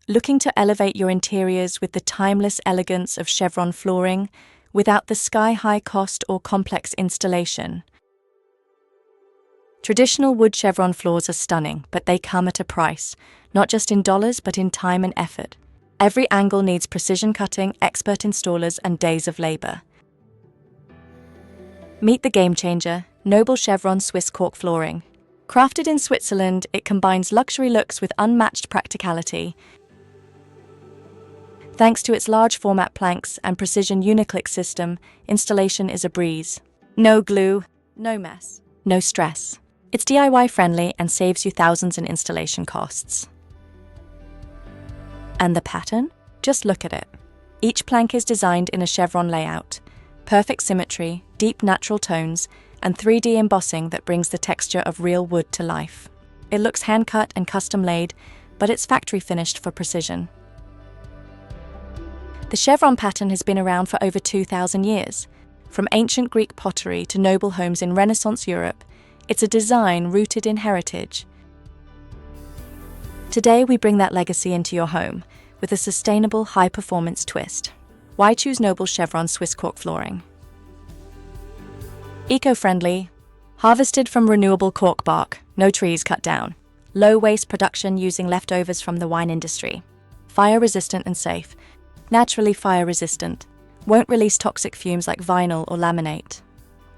Looking to elevate your interiors with the timeless elegance of Chevron flooring without the sky-high cost or complex installation? Traditional wood Chevron floors are stunning, but they come at a price, not just in dollars but in time and effort. Every angle needs precision cutting, expert installers, and days of labor. Meet the game changer, Noble Chevron Swiss Cork flooring. Crafted in Switzerland, it combines luxury looks with unmatched practicality. Thanks to its large format planks and precision Uniclic system, installation is a breeze. No glue, no mess, no stress. It's DIY friendly and saves you thousands in installation costs. And the pattern? Just look at it. Each plank is designed in a chevron layout. Perfect symmetry, deep natural tones, and 3D embossing that brings the texture of real wood to life. It looks hand-cut and custom-laid, but it's factory-finished for precision. The chevron pattern has been around for over 2,000 years. From ancient Greek pottery to noble homes in Renaissance Europe, it's a design rooted in heritage. Today, we bring that legacy into your home with a sustainable, high-performance twist. Why choose Noble Chevron Swiss Cork flooring? Eco-friendly, harvested from renewable cork bark, no trees cut down. Low-waste production using leftovers from the wine industry. Fire-resistant and safe. Naturally fire-resistant. Won't release toxic fumes like vinyl or laminate.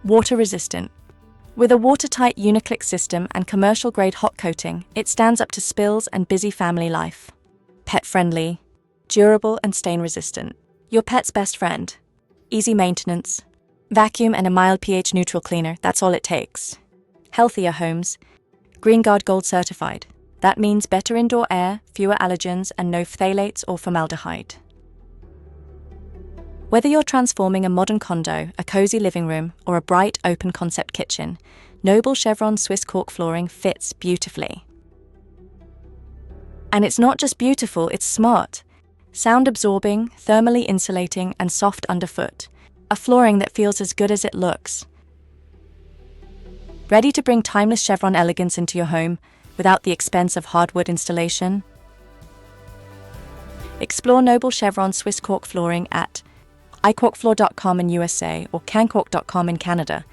Water-resistant. With a watertight Uniclic system and commercial-grade hot coating, it stands up to spills and busy family life. Pet-friendly. Durable and stain-resistant. Your pet's best friend. Easy maintenance. Vacuum and a mild pH-neutral cleaner, that's all it takes. Healthier homes. GreenGuard Gold certified. That means better indoor air, fewer allergens, and no phthalates or formaldehyde. Whether you're transforming a modern condo, a cozy living room, or a bright, open-concept kitchen, Noble Chevron Swiss Cork flooring fits beautifully. And it's not just beautiful, it's smart. Sound-absorbing, thermally insulating, and soft underfoot. A flooring that feels as good as it looks. Ready to bring timeless Chevron elegance into your home without the expense of hardwood installation? Explore Noble Chevron Swiss Cork flooring at icorkfloor.com in USA or cancork.com in Canada.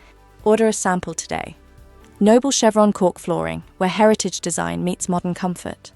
Order a sample today. Noble Chevron Cork flooring, where heritage design meets modern comfort.